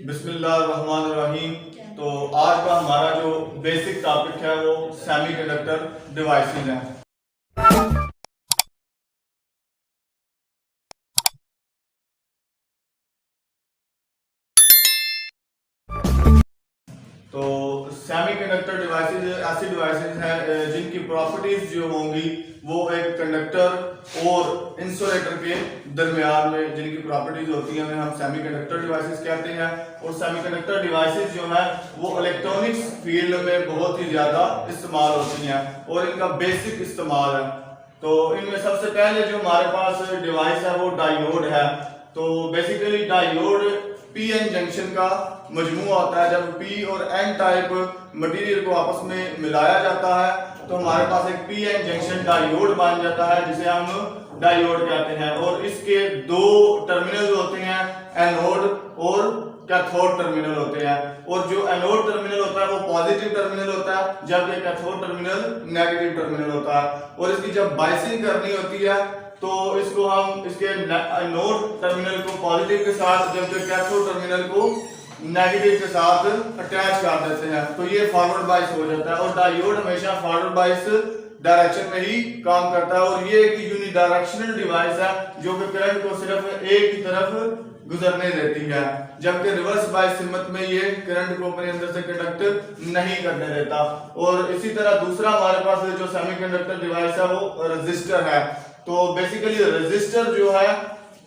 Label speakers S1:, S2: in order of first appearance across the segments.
S1: बिस्मिल्लाहिर्रहमानिर्रहीम। तो आज का हमारा जो बेसिक टॉपिक है वो सेमीकंडक्टर डिवाइसेस है। तो सेमीकंडक्टर डिवाइसेस ऐसी डिवाइसेस हैं जिनकी प्रॉपर्टीज जो होंगी वो एक कंडक्टर और इंसुलेटर के दरमियान में जिनकी प्रॉपर्टीज होती हैं उन्हें हम सेमीकंडक्टर डिवाइसेस कहते हैं। और सेमीकंडक्टर डिवाइसेस जो है वो इलेक्ट्रॉनिक्स फील्ड में बहुत ही ज्यादा इस्तेमाल होती हैं और इनका बेसिक इस्तेमाल है। तो इनमें सबसे पहले जो हमारे पास डिवाइस है वो डायोड है। तो बेसिकली डायोड पीएन जंक्शन का मजमूआ होता है। जब पी और एन टाइप मटेरियल को आपस में मिलाया जाता है तो हमारे पास एक पीएन जंक्शन डायोड बन जाता है जिसे हम डायोड कहते हैं। और इसके दो टर्मिनल होते हैं, एनोड और कैथोड टर्मिनल होते हैं। और जो एनोड टर्मिनल होता है वो पॉजिटिव टर्मिनल होता है जबकि कैथोड टर्मिनल नेगेटिव टर्मिनल होता है। और इसकी जब बाइसिंग करनी होती है तो इसको हम इसके एनोड टर्मिनल को पॉजिटिव के साथ जबकि कैथोड टर्मिनल को नेगेटिव के साथ अटैच कर देते हैं तो ये फॉरवर्ड बाइस हो जाता है। और डायोड हमेशा फॉरवर्ड बाइस डायरेक्शन में ही काम करता है। और ये एक यूनिडायरेक्शनल डिवाइस है जो कि करंट को सिर्फ एक ही तरफ गुजरने देती है, जबकि रिवर्स बाइस सिमत में ये करंट को अपने अंदर से कंडक्ट नहीं करने देता। और इसी तरह दूसरा हमारे पास जो सेमीकंडक्टर डिवाइस है वो रेजिस्टर है। तो बेसिकली रेजिस्टर जो है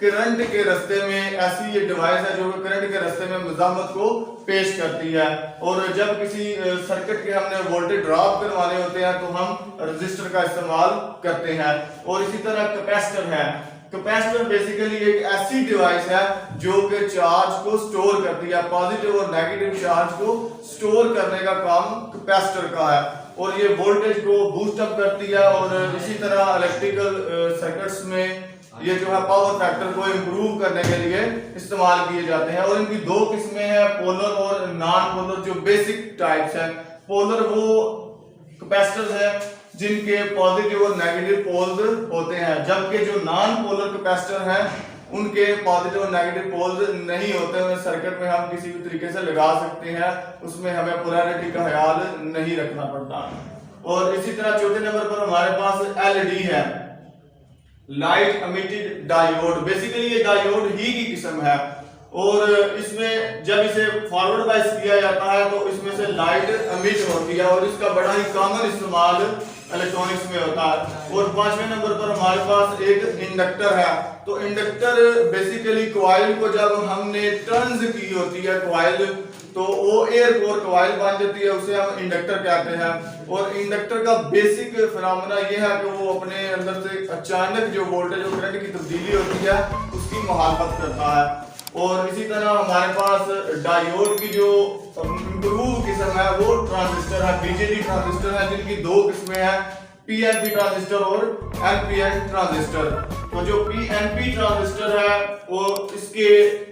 S1: करंट के रास्ते में ऐसी ये डिवाइस है जो करंट के रास्ते में मुजामत को पेश करती है। और जब किसी सर्किट के हमने वोल्टेज ड्रॉप करवाने होते हैं तो हम रेजिस्टर का इस्तेमाल करते हैं। और इसी तरह कैपेसिटर है। कैपेसिटर बेसिकली एक ऐसी डिवाइस है जो कि चार्ज को स्टोर करती है, पॉजिटिव और नेगेटिव चार्ज को स्टोर करने का काम कैपेसिटर का है। और ये वोल्टेज को बूस्ट अप करती है। और इसी तरह इलेक्ट्रिकल सर्किट्स में ये जो है पावर फैक्टर को इंप्रूव करने के लिए इस्तेमाल किए जाते हैं। और इनकी दो किस्में हैं, पोलर और नॉन पोलर। जो बेसिक टाइप्स हैं, पोलर वो कैपेसिटर्स हैं जिनके पॉजिटिव और नेगेटिव पोल्स होते हैं, जबकि जो नॉन पोलर कैपेसिटर हैं उनके पॉजिटिव और नेगेटिव पोल्स नहीं होते। उन्हें सर्किट में हम किसी भी तरीके से लगा सकते हैं, उसमें हमें पोलैरिटी का ख्याल नहीं रखना पड़ता। और इसी तरह चौथे नंबर पर हमारे पास एलईडी है, लाइट एमिटेड डायोड। बेसिकली ये डायोड ही की किस्म है और इसमें जब इसे फॉरवर्ड बाइस किया जाता है तो इसमें से लाइट एमिट होती है और इसका बड़ा ही कॉमन इस्तेमाल इलेक्ट्रॉनिक्स में होता है। और पांचवें नंबर पर हमारे पास एक इंडक्टर है। तो इंडक्टर बेसिकली कॉइल को जब हमने टर्न्स की होती है कॉइल तो वो एयर कोर कॉइल बन जाती है, उसे हम इंडक्टर कहते हैं। और इंडक्टर का बेसिक फिनोमेना ये है कि वो अपने अंदर से अचानक जो वोल्टेज और करंट की तब्दीली होती है उसकी मुखालफत करता है। और इसी तरह हमारे पास डायोड की जो इम्प्रूव किस्म है वो ट्रांजिस्टर है, बीजेटी ट्रांजिस्टर है, जिनकी दो किस्में हैं, पीएनपी ट्रांजिस्टर और एनपीएन ट्रांजिस्टर। तो जो पीएनपी ट्रांजिस्टर है वो इसके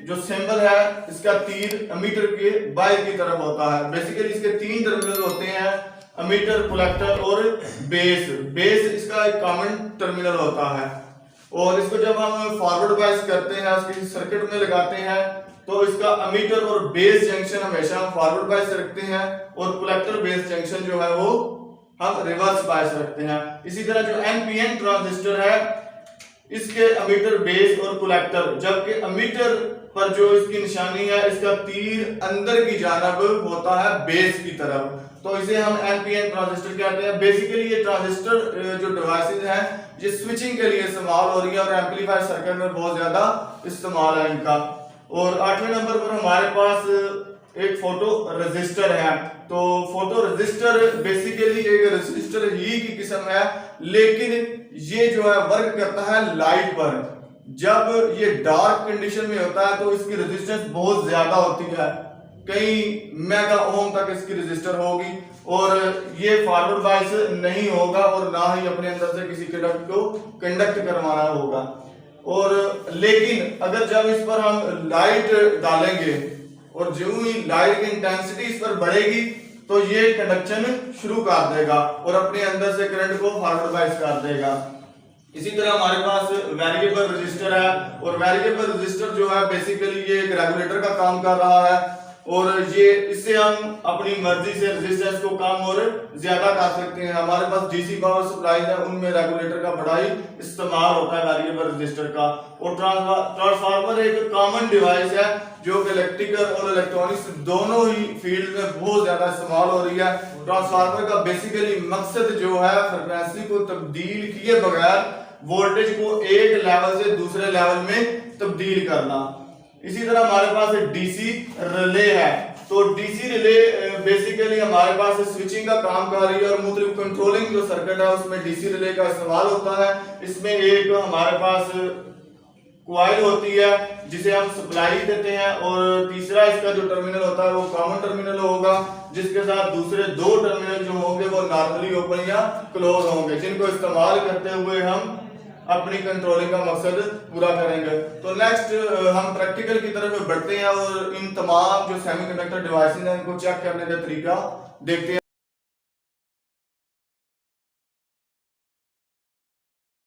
S1: जो सिंबल है इसका तीर एमीटर के बाएं की तरफ होता है। बेसिकली इसके तीन टर्मिनल होते हैं, एमीटर, कलेक्टर और बेस। बेस इसका एक कॉमन टर्मिनल होता है। और इसको जब हम फॉरवर्ड बाइस करते हैं उसकी सर्किट में लगाते हैं तो इसका एमीटर और बेस जंक्शन हमेशा हम फॉरवर्ड बाइस रखते हैं और कलेक्टर बेस जंक्शन जो है वो हम रिवर्स बाइस रखते हैं। इसी तरह जो एनपीएन ट्रांजिस्टर है इसके एमीटर, बेस और कलेक्टर, जबकि एमीटर पर जो इसकी निशानी है इसका तीर अंदर की जानब होता है बेस की तरफ, तो इसे हम एनपीएन ट्रांजिस्टर कहते हैं। बेसिकली ये ट्रांजिस्टर जो डिवाइसेस हैं ये स्विचिंग के लिए इस्तेमाल हो रही है और एम्पलीफायर सर्किट में बहुत ज्यादा इस्तेमाल है इनका। और आठवें नंबर पर हमारे पास एक फोटो रेजिस्टर है। तो फोटो रेजिस्टर बेसिकली एक रेजिस्टर ही की किस्म है, लेकिन ये जो है वर्क करता है लाइट पर। जब ये डार्क कंडीशन में होता है तो इसकी रेजिस्टेंस बहुत ज्यादा होती है, कई मेगा ओम तक इसकी रेजिस्टर होगी और ये फॉरवर्ड बाइस नहीं होगा और ना ही अपने अंदर से किसी करंट को कंडक्ट करवाना होगा। और लेकिन अगर जब इस पर हम लाइट डालेंगे और जो ही लाइट की इंटेंसिटी इस पर बढ़ेगी तो ये कंडक्शन शुरू कर देगा और अपने अंदर से करंट को फॉरवर्ड बाइस कर देगा। इसी तरह हमारे पास वेरिएबल रजिस्टर है, और वेरिएबल रजिस्टर जो है बेसिकली ये एक रेगुलेटर का काम कर रहा है, और ये इससे हम अपनी मर्जी से रेजिस्टेंस को कम और ज्यादा कर सकते हैं। हमारे पास डीसी पावर सप्लाई है, उनमें रेगुलेटर का बड़ा ही इस्तेमाल होता है वेरिएबल रजिस्टर का। और ट्रांसफार्मर एक कॉमन डिवाइस है जो कि इलेक्ट्रिकल और इलेक्ट्रॉनिक्स दोनों ही फील्ड में बहुत ज्यादा इस्तेमाल हो रही है। ट्रांसफार्मर का बेसिकली मकसद जो है फ्रिक्वेंसी को तब्दील किए बगैर वोल्टेज को एक लेवल से दूसरे लेवल में तब्दील करना। इसी तरह हमारे पास डीसी रिले है, तो डीसी रिले बेसिकली हमारे पास स्विचिंग का काम कर रही है, और मुख्तलिफ कंट्रोलिंग जो सर्किट है उसमें डीसी रिले का इस्तेमाल होता है। इसमें एक हमारे पास कॉइल होती है जिसे हम सप्लाई देते हैं, और तीसरा इसका जो टर्मिनल होता है वो कॉमन टर्मिनल होगा, जिसके साथ दूसरे दो टर्मिनल जो होंगे वो नॉर्मली ओपन या क्लोज होंगे, जिनको इस्तेमाल करते हुए हम अपनी कंट्रोलिंग का मकसद पूरा करेंगे। तो नेक्स्ट हम प्रैक्टिकल की तरफ बढ़ते हैं और इन तमाम जो सेमीकंडक्टर डिवाइसेस हैं इनको चेक करने का तरीका देखते हैं।